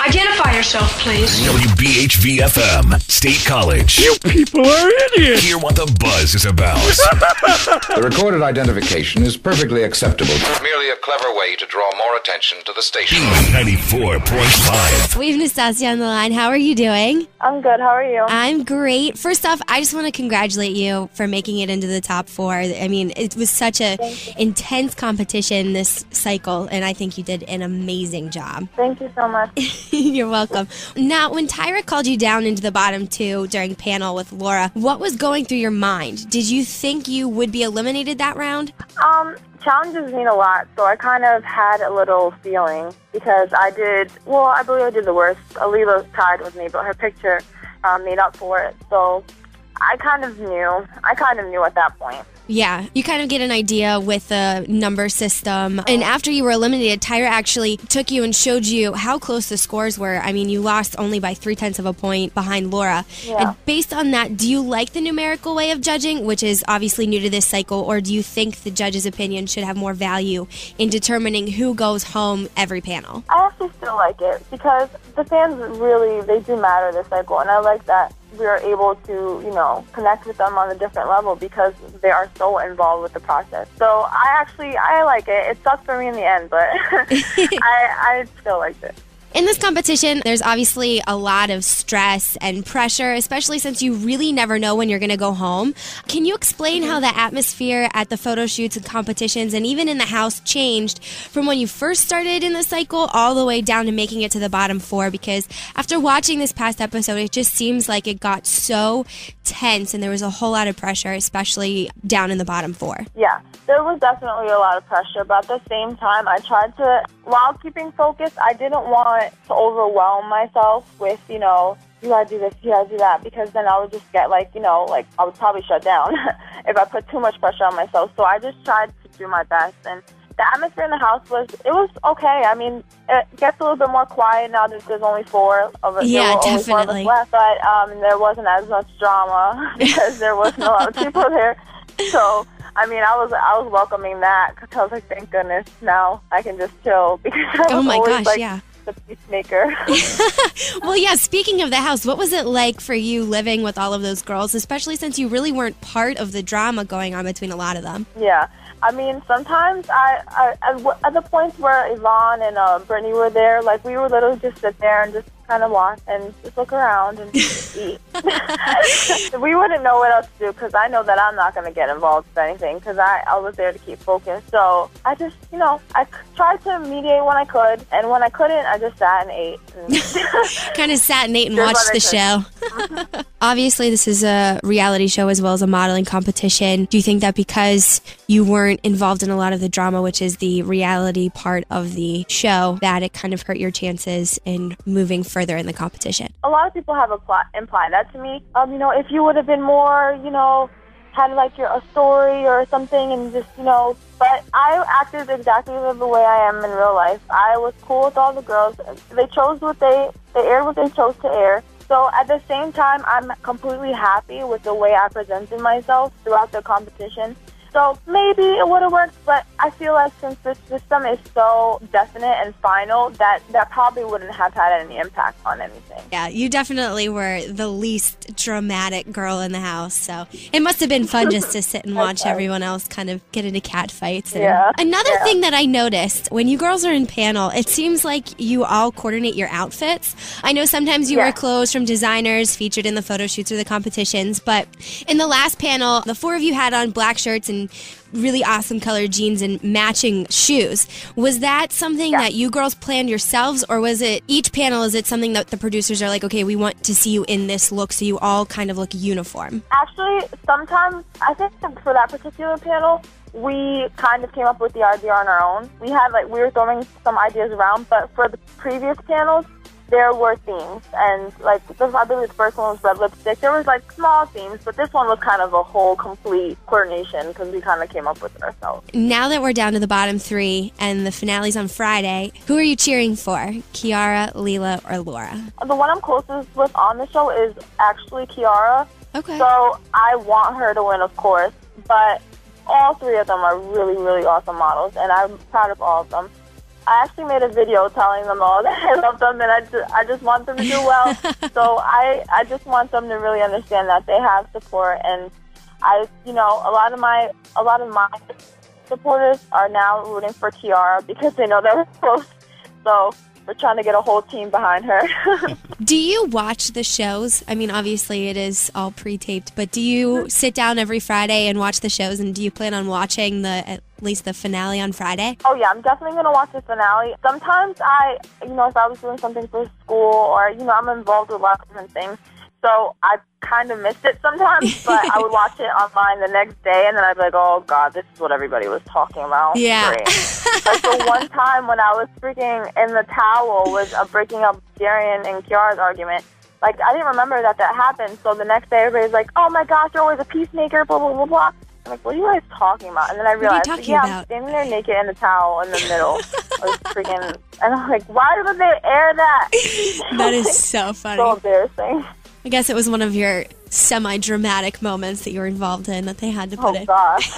Identify yourself, please. WBHV-FM, State College. You people are idiots. Hear what the buzz is about. The recorded identification is perfectly acceptable. Merely a clever way to draw more attention to the station. 94.5. We have Nastasia on the line. How are you doing? I'm good. How are you? I'm great. First off, I just want to congratulate you for making it into the top 4. I mean, it was such a intense competition this cycle, and I think you did an amazing job. Thank you so much. You're welcome. Now, when Tyra called you down into the bottom 2 during panel with Laura, what was going through your mind? Did you think you would be eliminated that round? Challenges mean a lot, so I kind of had a little feeling because I believe I did the worst. Alila tied with me, but her picture made up for it. So I kind of knew at that point. Yeah, you kind of get an idea with the number system. And after you were eliminated, Tyra actually took you and showed you how close the scores were. I mean, you lost only by 0.3 of a point behind Laura. Yeah. And based on that, do you like the numerical way of judging, which is obviously new to this cycle, or do you think the judge's opinion should have more value in determining who goes home every panel? I actually still like it because the fans they do matter this cycle, and I like that we are able to, connect with them on a different level because they are so involved with the process. So I like it. It sucks for me in the end, but I still liked it. In this competition, there's obviously a lot of stress and pressure, especially since you really never know when you're going to go home. Can you explain how the atmosphere at the photo shoots and competitions and even in the house changed from when you first started in the cycle all the way down to making it to the bottom 4? Because after watching this past episode, it just seems like it got so tense and there was a whole lot of pressure, especially down in the bottom 4. Yeah, there was definitely a lot of pressure, but at the same time, I tried to, while keeping focused, I didn't want to overwhelm myself with, you gotta do this, you gotta do that, because then I would just get I would probably shut down if I put too much pressure on myself. So I just tried to do my best, and the atmosphere in the house was okay. I mean, it gets a little bit more quiet now that there's only 4 of us. Yeah, only 4 of us left, but there wasn't as much drama because there wasn't a lot of people there. So I mean, I was welcoming that because I was like, thank goodness, now I can just chill because I was always yeah. the peacemaker. Well, yeah, speaking of the house, what was it like for you living with all of those girls, especially since you really weren't part of the drama going on between a lot of them? Yeah. I mean, sometimes at the points where Yvonne and Brittany were there, we would literally just sit there and just kind of watch and just look around and eat. We wouldn't know what else to do because I know that I'm not going to get involved with anything because I was there to keep focused. So I just, I tried to mediate when I could, and when I couldn't, I just sat and ate. Kind of sat and ate and watched the show. Obviously, this is a reality show as well as a modeling competition. Do you think that because you weren't involved in a lot of the drama, which is the reality part of the show, that it kind of hurt your chances in moving further in the competition? A lot of people have implied that to me. If you would have been more, had a story or something and just, but I acted exactly the way I am in real life. I was cool with all the girls. They chose they aired what they chose to air. So at the same time, I'm completely happy with the way I presented myself throughout the competition. So maybe it would have worked, but I feel like since this system is so definite and final, that probably wouldn't have had any impact on anything. Yeah, you definitely were the least dramatic girl in the house, so it must have been fun just to sit and watch everyone else kind of get into cat fights. Yeah. Another thing that I noticed, when you girls are in panel, it seems like you all coordinate your outfits. I know sometimes you wear clothes from designers featured in the photo shoots or the competitions, but in the last panel, the 4 of you had on black shirts and really awesome colored jeans and matching shoes. Was that something that you girls planned yourselves, or was it each panel, is it something that the producers are like, okay, we want to see you in this look so you all kind of look uniform? Actually, sometimes, I think for that particular panel, we kind of came up with the idea on our own. We we were throwing some ideas around, but for the previous panels, there were themes, and I believe the first one was red lipstick. There was small themes, but this one was kind of a whole complete coordination because we kind of came up with it ourselves. Now that we're down to the bottom 3 and the finale's on Friday, who are you cheering for? Kiara, Leela, or Laura? The one I'm closest with on the show is actually Kiara. Okay. So I want her to win, of course, but all 3 of them are really, really awesome models, and I'm proud of all of them. I actually made a video telling them all that I love them and I just want them to do well. So I just want them to really understand that they have support, and a lot of my supporters are now rooting for Kiara because they know that we're close. So we're trying to get a whole team behind her. Do you watch the shows? I mean, obviously it is all pre-taped, but do you sit down every Friday and watch the shows, and do you plan on watching at least the finale on Friday? Oh, yeah, I'm definitely going to watch the finale. Sometimes if I was doing something for school or, I'm involved with a lot of different things, so I kind of missed it sometimes, but I would watch it online the next day, and then I'd be like, oh, God, this is what everybody was talking about. Yeah. Great. Like the one time when I was freaking in the towel with breaking up Darian and Kiara's argument, like, I didn't remember that happened, so the next day everybody's like, oh, my gosh, you're always a peacemaker, blah, blah, blah, blah. I'm like, what are you guys talking about? And then I realized, I'm standing there naked in the towel in the middle. And I'm like, why would they air that? That is so funny. So embarrassing. I guess it was one of your semi-dramatic moments that you were involved in that they had to put in. Oh, gosh.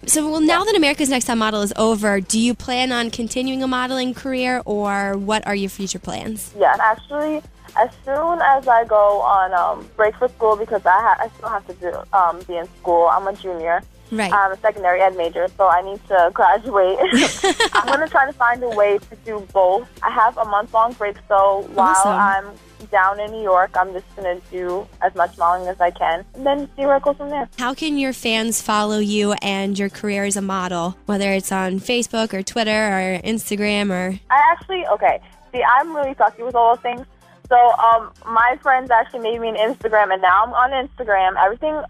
So, now that America's Next Top Model is over, do you plan on continuing a modeling career, or what are your future plans? Yeah, actually, as soon as I go on break for school, because I still have to be in school. I'm a junior. Right. I'm a secondary ed major, so I need to graduate. I'm going to try to find a way to do both. I have a month-long break, so while I'm down in New York, I'm just going to do as much modeling as I can, and then see where it goes from there. How can your fans follow you and your career as a model, whether it's on Facebook or Twitter or Instagram or... I'm really sucky with all those things. So my friends actually made me an Instagram, and now I'm on Instagram.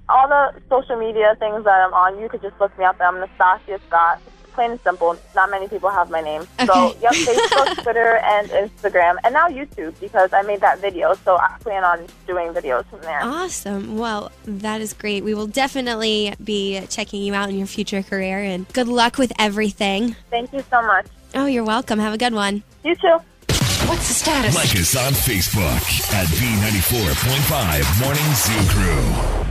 All the social media things that I'm on, you could just look me up. I'm Nastasia Scott. Plain and simple. Not many people have my name. Okay. So, yep, Facebook, Twitter, and Instagram, and now YouTube, because I made that video. So I plan on doing videos from there. Awesome. Well, that is great. We will definitely be checking you out in your future career, and good luck with everything. Thank you so much. Oh, you're welcome. Have a good one. You too. What's the status? Like us on Facebook at B94.5 Morning Zoo Crew.